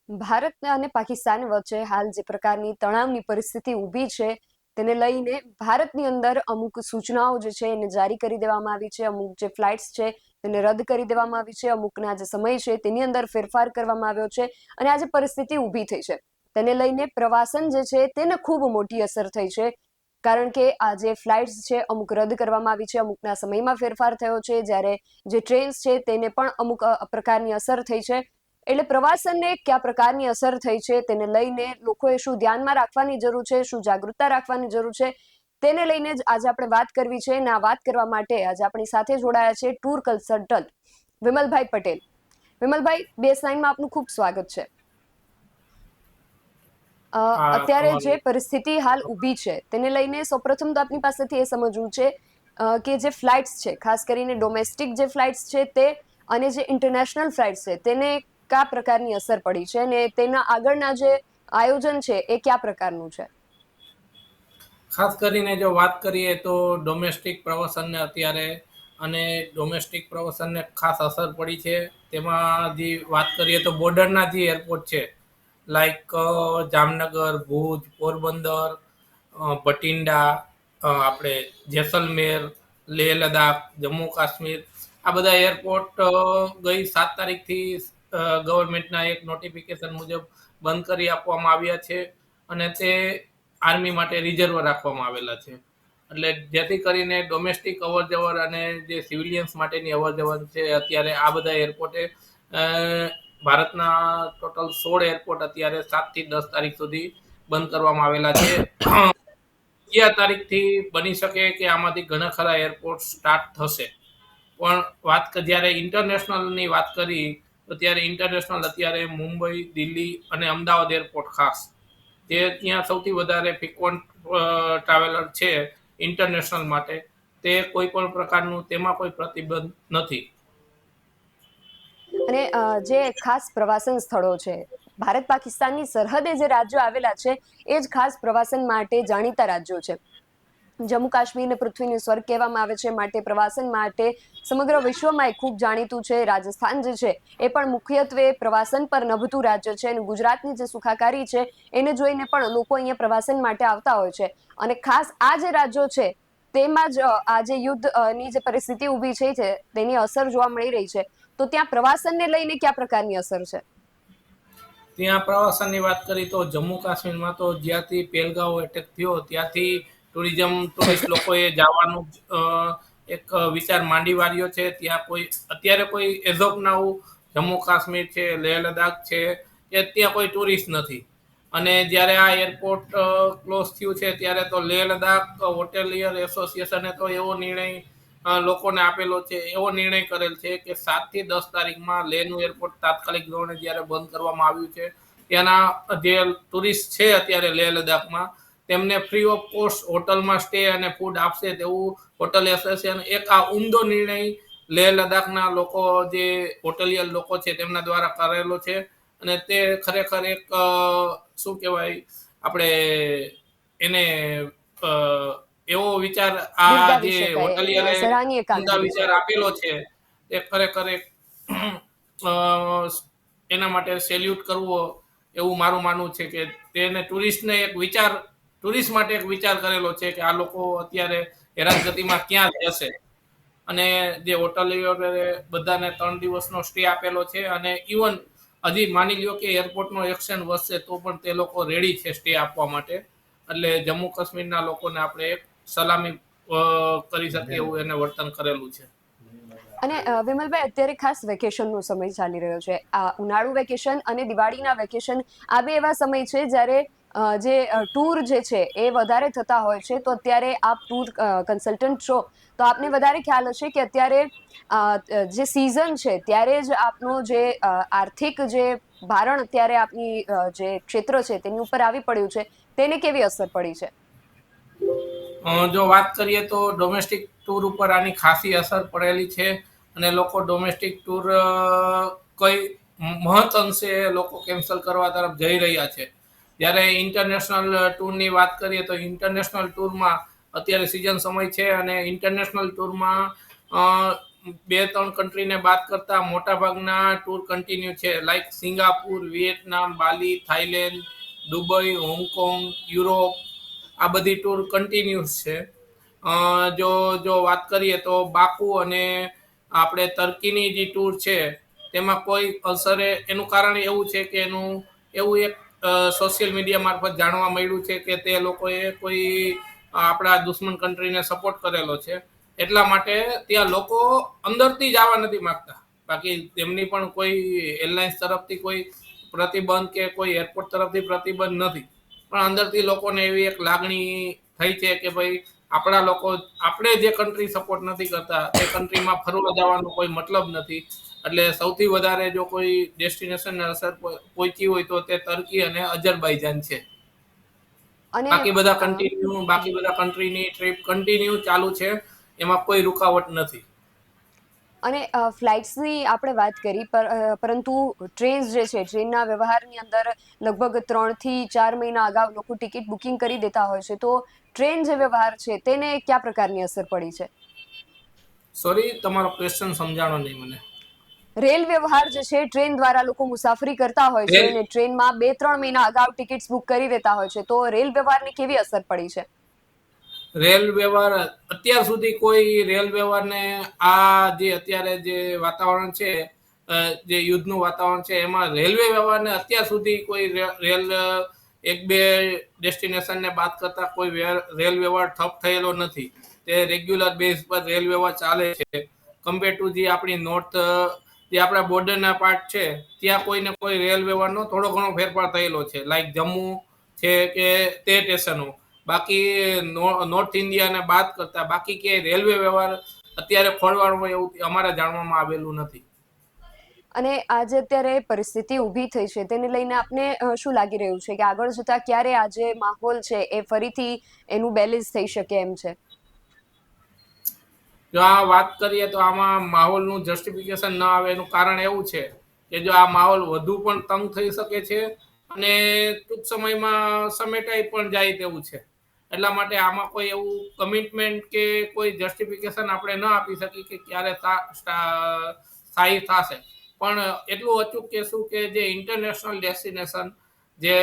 ભારત અને પાકિસ્તાન વચ્ચે હાલ જે પ્રકારની તણાવની પરિસ્થિતિ ઊભી છે તેને લઈને ભારતની અંદર અમુક સૂચનાઓ જે છે એને જારી કરી દેવામાં આવી છે. અમુક જે ફ્લાઇટ્સ છે તેને રદ કરી દેવામાં આવી છે. અમુકના જે સમય છે તેની અંદર ફેરફાર કરવામાં આવ્યો છે અને આ જે પરિસ્થિતિ ઊભી થઈ છે તેને લઈને પ્રવાસન જે છે તેને ખૂબ મોટી અસર થઈ છે. કારણ કે આ જે ફ્લાઇટ્સ છે અમુક રદ કરવામાં આવી છે, અમુકના સમયમાં ફેરફાર થયો છે, જ્યારે જે ટ્રેન્સ છે તેને પણ અમુક પ્રકારની અસર થઈ છે. એટલે પ્રવાસનને કયા પ્રકારની અસર થઈ છે તેને લઈને લોકોએ શું ધ્યાનમાં રાખવાની જરૂર છે, શું જાગૃતતા રાખવાની જરૂર છે, તેને લઈને જ આજે આપણે વાત કરવી છે. અને આ વાત કરવા માટે આજે આપણી સાથે જોડાયા છે ટૂર કન્સલ્ટન્ટ વિમલભાઈ પટેલ. વિમલભાઈ, બેસ લાઇનમાં આપનું ખૂબ સ્વાગત છે. હા, અત્યારે જે તમારું. પરિસ્થિતિ હાલ ઊભી છે તેને લઈને સૌપ્રથમ તો આપની પાસેથી એ સમજવું છે કે જે ફ્લાઇટ્સ છે, ખાસ કરીને ડોમેસ્ટિક જે ફ્લાઇટ્સ છે તે અને જે ઇન્ટરનેશનલ ફ્લાઇટ્સ છે તેને કયા પ્રકારની અસર પડી છે અને તેના આગળના જે આયોજન છે એ કયા પ્રકારનું છે? ખાસ કરીને જો વાત કરીએ તો ડોમેસ્ટિક પ્રવાસનને અત્યારે અને ડોમેસ્ટિક પ્રવાસનને ખાસ અસર પડી છે. તેમાં જે વાત કરીએ તો બોર્ડરના જે એરપોર્ટ છે, લાઈક જામનગર, ભુજ, પોરબંદર, બટિંડા, આપણે જેસલમેર, લેહ લદ્દાખ, જમ્મુ કાશ્મીર, આ બધા એરપોર્ટ ગઈ 7 તારીખથી ગવર્મેન્ટના એક નોટિફિકેશન મુજબ બંધ કરી આપવામાં આવ્યા છે અને તે આર્મી માટે રિઝર્વ રાખવામાં આવેલા છે. એટલે જેથી કરીને ડોમેસ્ટિક અવર જવર અને જે સિવિલિયન્સ માટેની અવર જવર છે અત્યારે આ બધા એરપોર્ટે ભારતના ટોટલ 16 એરપોર્ટ અત્યારે 7 થી 10 તારીખ સુધી બંધ કરવામાં આવેલા છે. 11 તારીખથી બની શકે કે આમાંથી ઘણા ખરા એરપોર્ટ સ્ટાર્ટ થશે. પણ જ્યારે ઇન્ટરનેશનલની વાત કરી તો ત્યારે ઇન્ટરનેશનલ અત્યારે મુંબઈ, દિલ્હી અને અમદાવાદ એરપોર્ટ ખાસ જે ત્યાં સૌથી વધારે ફ્રિકવન્ટ ટ્રાવેલર છે ઇન્ટરનેશનલ માટે, તે કોઈ પણ પ્રકારનું તેમાં કોઈ પ્રતિબંધ નથી. અને જે ખાસ પ્રવાસન સ્થળો છે, ભારત પાકિસ્તાનની સરહદે જે રાજ્યો આવેલા છે એ જ ખાસ પ્રવાસન માટે જાણીતા રાજ્યો છે. જમ્મુ કાશ્મીરને પૃથ્વીનું સ્વર્ગ કહેવામાં આવે છે, માટે પ્રવાસન માટે સમગ્ર વિશ્વમાં એ ખૂબ જાણીતું છે. રાજસ્થાન જે છે એ પણ મુખ્યત્વે પ્રવાસન પર નભતું રાજ્ય છે અને ગુજરાતની જે સુખાકારી છે એને જોઈને પણ લોકો અહીંયા પ્રવાસન માટે આવતા હોય છે. અને ખાસ આ જે રાજ્યો છે તેમાં જ આ જે યુદ્ધની જે પરિસ્થિતિ ઊભી છે તેની અસર જોવા મળી રહી છે. તો ત્યાં પ્રવાસનને લઈને કયા પ્રકારની અસર છે? ત્યાં પ્રવાસનની વાત કરી તો જમ્મુ કાશ્મીરમાં તો જ્યાંથી પહેલગાંવ એટેક થયો ત્યાંથી ટુરિસ્ટ લોકોએ જવાનું એક વિચાર માંડી વાળ્યો છે. ત્યાં અત્યારે કોઈ એઝ ઓફ નાઉ જમ્મુ કાશ્મીર છે, લેહ લદ્દાખ છે, કે ત્યાં કોઈ ટુરિસ્ટ નથી. અને જ્યારે આ એરપોર્ટ ક્લોઝ થયું છે ત્યારે તો લેહ લદ્દાખ હોટેલિયર એસોસિએશને તો એવો નિર્ણય લોકોને આપેલો છે, એવો નિર્ણય કરેલ છે કે 7 થી 10 તારીખમાં લેહનું એરપોર્ટ તાત્કાલિક ધોરણે જ્યારે બંધ કરવામાં આવ્યું છે, ત્યાંના જે ટુરિસ્ટ છે અત્યારે લેહ લદ્દાખમાં તેમને ફ્રી ઓફ કોસ્ટ હોટલમાં સ્ટે અને ફૂડ આપશે તેવું હોટલ એસોસિએશન એક આ ઉમદો નિર્ણય લેહ લદ્દાખના લોકો, જે હોટલિયર લોકો છે તેમના દ્વારા કરેલો છે. અને તે ખરેખર એક શું કહેવાય, આપણે એને એવો વિચાર આ બિરદાવી જે શકાય અને હોટલિયરે સરાહનીય ઉમદા કામગીરી છે. વિચાર આપેલો છે તે ખરેખર એક અ, એના માટે સેલ્યુટ કરવો એવું મારું માનવું છે કે તેને ટુરિસ્ટ માટે એક વિચાર કરેલો છે કે આ લોકો અત્યારે હેરાનગતિમાં ક્યાં જશે. અને જે હોટલિયરે બધાને 3 દિવસનો સ્ટે આપેલો છે અને ઇવન હજી માની લ્યો કે એરપોર્ટનો એક્શન વધશે તો પણ તે લોકો રેડી છે સ્ટે આપવા માટે. એટલે જમ્મુ કાશ્મીરના લોકોને આપણે એક સલામી કરી શકીએ એવું એને વર્તન કરેલું છે. અને વિમલભાઈ, અત્યારે ખાસ વેકેશનનો સમય ચાલી રહ્યો છે. આ ઉનાળુ વેકેશન અને દિવાળીના વેકેશન આ બે એવા સમય છે જ્યારે જે ટૂર જે છે એ વધારે થતા હોય છે. તો અત્યારે આપ ટૂર કન્સલ્ટન્ટ છો તો આપને વધારે ખ્યાલ હશે કે અત્યારે જે સિઝન છે ત્યારે જ આપનો જે આર્થિક જે ભારણ અત્યારે આપની જે ક્ષેત્ર છે તેની ઉપર આવી પડ્યું છે તેને કેવી અસર પડી છે? જો વાત કરીએ તો ડોમેસ્ટિક ટૂર ઉપર આની ખાસી અસર પડેલી છે અને લોકો ડોમેસ્ટિક ટૂર કઈ મહદ અંશે લોકો કેન્સલ કરવા તરફ જઈ રહ્યા છે. જ્યારે ઇન્ટરનેશનલ ટૂરની વાત કરીએ તો ઇન્ટરનેશનલ ટૂરમાં અત્યારે સિઝન સમય છે અને ઇન્ટરનેશનલ ટૂરમાં 2-3 કન્ટ્રીને બાદ કરતા મોટાભાગના ટૂર કન્ટિન્યુ છે, લાઈક સિંગાપુર, વિયેટનામ, બાલી, થાઈલેન્ડ, દુબઈ, હોંગકોંગ, યુરોપ, આ બધી ટૂર કન્ટિન્યુઅસ છે. જો વાત કરીએ તો બાકુ અને આપણે તર્કીની જે ટૂર છે તેમાં કોઈ અસરે, એનું કારણ એવું છે કે એનું એવું એક સોશિયલ મીડિયા મારફત જાણવા મળ્યું છે કે તે લોકોએ કોઈ આપણા દુશ્મન કન્ટ્રીને સપોર્ટ કરેલો છે, એટલા માટે ત્યાં લોકો અંદરથી જ આવવા નથી માંગતા. બાકી તેમની પણ કોઈ એરલાઇન્સ તરફથી કોઈ પ્રતિબંધ કે કોઈ એરપોર્ટ તરફથી પ્રતિબંધ નથી, પણ અંદરથી લોકોને એવી એક લાગણી થઈ છે કે ભાઈ આપણા લોકો, આપણે જે કન્ટ્રી સપોર્ટ નથી કરતા તે કન્ટ્રીમાં ફરવા જવાનો કોઈ મતલબ નથી. એટલે સૌથી વધારે જો કોઈ ડેસ્ટિનેશનને અસર પહોંચી હોય તો તે તર્કી અને અઝરબાઈજાન છે. અને બાકી બધા કન્ટ્રીની ટ્રીપ કન્ટિન્યુ ચાલુ છે, એમાં કોઈ રૂકાવટ નથી. અને ફ્લાઇટ્સની આપણે વાત કરી, પરંતુ ટ્રેન્સ જે છે, ટ્રેનના વ્યવહારની અંદર લગભગ 3 થી 4 મહિના અગાઉ લોકો ટિકિટ બુકિંગ કરી દેતા હોય છે, તો ટ્રેન જે વ્યવહાર છે તેને કયા પ્રકારની અસર પડી છે? સોરી, તમારો ક્વેશ્ચન સમજાણો નહીં મને. રેલ વ્યવહાર જે છે, ટ્રેન દ્વારા લોકો મુસાફરી કરતા હોય છે રેલ અને ટ્રેનમાં 2-3 મહિના અગાઉ ટિકિટ્સ બુક કરી દેતા હોય છે, તો રેલ વ્યવહારની કેવી અસર પડી છે? રેલ વ્યવહાર અત્યાર સુધી કોઈ રેલ વ્યવહારને આ જે અત્યારે જે વાતાવરણ છે, જે યુદ્ધનું વાતાવરણ છે, એમાં રેલવે વ્યવહારને અત્યાર સુધી કોઈ રેલ 1-2 ડેસ્ટિનેશનને બાદ કરતા કોઈ રેલ વ્યવહાર ઠપ થયેલો નથી. તે રેગ્યુલર બેઝ પર રેલ વ્યવહાર ચાલે છે. કમ્પેર ટુ જે આપણી નોર્થ, જે આપણા બોર્ડરના પાર્ટ છે, ત્યાં કોઈને કોઈ રેલ વ્યવહારનો થોડો ઘણો ફેરફાર થયેલો છે, લાઈક જમ્મુ છે કે તે સ્ટેશનો. બાકી નોર્થ ઇન્ડિયાને બાદ કરતા બાકી કે રેલવે વ્યવહાર અત્યારે ખોળવાળ હોય એવું અમારા જાણવામાં આવેલું નથી. અને આજે અત્યારે પરિસ્થિતિ ઊભી થઈ છે, તેને લઈને આપને શું લાગી રહ્યું છે કે આગળ જતા ક્યારે આ જે માહોલ છે એ ફરીથી એનું બેલેન્સ થઈ શકે એમ છે? જો આ વાત કરીએ તો આમાં માહોલનું જસ્ટિફિકેશન ન આવે એનું કારણ એવું છે કે જો આ માહોલ વધુ પણ તંગ થઈ શકે છે અને ટૂંક સમયમાં સમેટાઈ પણ જાય તેવું છે. એટલા માટે આમાં કોઈ એવું કમિટમેન્ટ કે કોઈ જસ્ટિફિકેશન આપણે ન આપી શકીએ કે ક્યારે સ્થાયી થશે. પણ એટલું અચૂક કહેશું કે જે ઇન્ટરનેશનલ ડેસ્ટિનેશન જે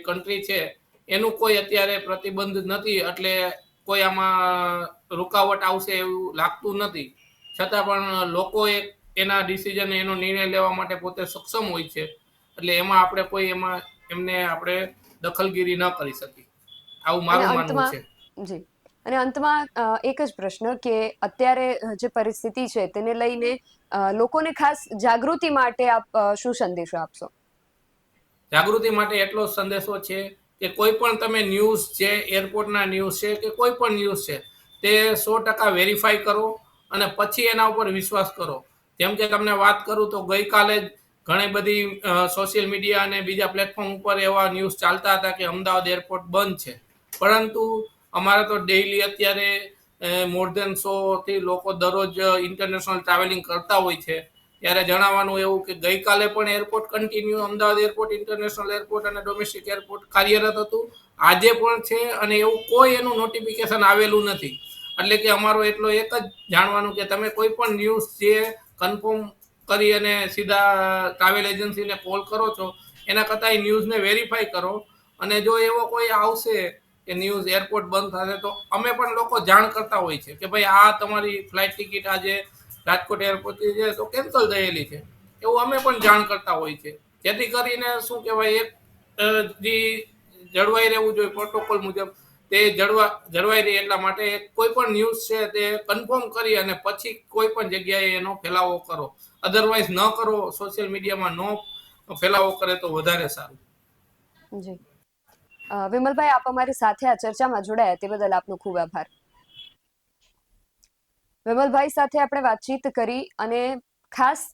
કન્ટ્રી છે એનું કોઈ અત્યારે પ્રતિબંધ નથી, એટલે કોઈ આમાં રૂકાવટ આવશે એવું લાગતું નથી. છતાં પણ લોકો એના ડિસિઝન, એનો નિર્ણય લેવા માટે પોતે સક્ષમ હોય છે, એટલે એમાં આપણે કોઈ એમને આપણે દખલગીરી ન કરી શકીએ, આવું અને મારું માનવું અંતમાં છે. જી, અને અંતમાં એક જ પ્રશ્ન કે અત્યારે જે પરિસ્થિતિ છે તેને લઈને લોકોને ખાસ જાગૃતિ માટે આપ શું સંદેશો આપશો? જાગૃતિ માટે એટલો સંદેશો છે કે કોઈ પણ તમે ન્યૂઝ છે, એરપોર્ટના ન્યૂઝ છે કે કોઈ પણ ન્યૂઝ છે, તે 100% વેરીફાઈ કરો અને પછી એના ઉપર વિશ્વાસ કરો. જેમ કે તમને વાત કરું તો ગઈકાલે જ ઘણી બધી સોશિયલ મીડિયા અને બીજા પ્લેટફોર્મ ઉપર એવા ન્યૂઝ ચાલતા હતા કે અમદાવાદ એરપોર્ટ બંધ છે, પરંતુ અમારે તો ડેઇલી અત્યારે મોર દેન 100થી લોકો દરરોજ ઇન્ટરનેશનલ ટ્રાવેલિંગ કરતા હોય છે. ત્યારે જણાવવાનું એવું કે ગઈકાલે પણ airport continue, Ahmedabad airport, international airport અને ડોમેસ્ટિક એરપોર્ટ કાર્યરત હતું. આજે પણ છે અને એવું કોઈ એનું નોટિફિકેશન આવેલું નથી. એટલે કે અમારો એટલો એક જ જાણવાનું કે તમે કોઈ પણ ન્યૂઝ જે કન્ફર્મ કરી અને સીધા ટ્રાવેલ એજન્સીને કોલ કરો છો, એના કરતાં એ ન્યૂઝને વેરીફાઈ કરો. અને જો એવો કોઈ આવશે કે ન્યૂઝ એરપોર્ટ બંધ થશે, તો અમે પણ લોકો જાણ કરતા હોય છે કે ભાઈ આ તમારી ફ્લાઇટ ટિકિટ આજે રાજકોટ એરપોર્ટથી છે તો કેન્સલ થયેલી છે, એવું અમે પણ જાણ કરતા હોય છે. જેથી કરીને શું કહેવાય, એક જે જળવાઈ રહેવું જોઈએ પ્રોટોકોલ મુજબ, તે જળવાઈ રહે. એટલા માટે કોઈ પણ ન્યૂઝ છે તે કન્ફર્મ કરી અને પછી કોઈ પણ જગ્યાએ એનો ફેલાવો કરો. અધરવાઇઝ ન કરો, સોશિયલ મીડિયામાં ન ફેલાવો કરે તો વધારે સારું. જી, વિમલભાઈ, આપ અમારી સાથે આ ચર્ચામાં જોડાયા તે બદલ આપનો ખૂબ આભાર. વિમલભાઈ સાથે આપણે વાતચીત કરી અને ખાસ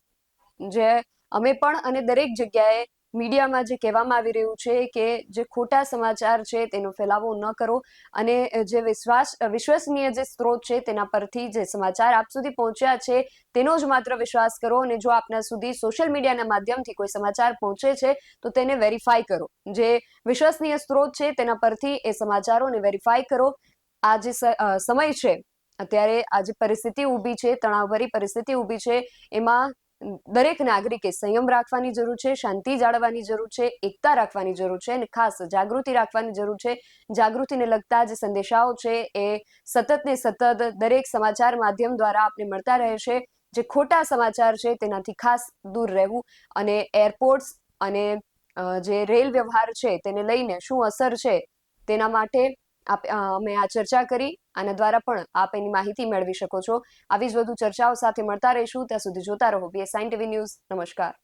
જે અમે પણ અને દરેક જગ્યાએ મીડિયામાં જે કહેવામાં આવી રહ્યું છે કે જે ખોટા સમાચાર છે તેનો ફેલાવો ન કરો અને જે વિશ્વસનીય જે સ્ત્રોત છે તેના પરથી જે સમાચાર આપ સુધી પહોંચ્યા છે તેનો જ માત્ર વિશ્વાસ કરો. અને જો આપના સુધી સોશિયલ મીડિયાના માધ્યમથી કોઈ સમાચાર પહોંચે છે તો તેને વેરીફાઈ કરો. જે વિશ્વસનીય સ્ત્રોત છે તેના પરથી એ સમાચારોને વેરીફાઈ કરો. આ જે સમય છે અત્યારે આ જે પરિસ્થિતિ ઊભી છે, તણાવભરી પરિસ્થિતિ ઊભી છે, એમાં દરેક નાગરિકે સંયમ રાખવાની જરૂર છે, શાંતિ જાળવવાની જરૂર છે, એકતા રાખવાની જરૂર છે અને ખાસ જાગૃતિ રાખવાની જરૂર છે. જાગૃતિને લગતા જે સંદેશાઓ છે એ સતત ને સતત દરેક સમાચાર માધ્યમ દ્વારા આપને મળતા રહે છે. જે ખોટા સમાચાર છે તેનાથી ખાસ દૂર રહેવું અને એરપોર્ટ્સ અને જે રેલ વ્યવહાર છે તેને લઈને શું અસર છે તેના માટે અમે આ ચર્ચા કરી. આના દ્વારા પણ આપ એની માહિતી મેળવી શકો છો. આવી જ વધુ ચર્ચાઓ સાથે મળતા રહીશું. ત્યાં સુધી જોતા રહો BS9 TV ન્યૂઝ. નમસ્કાર.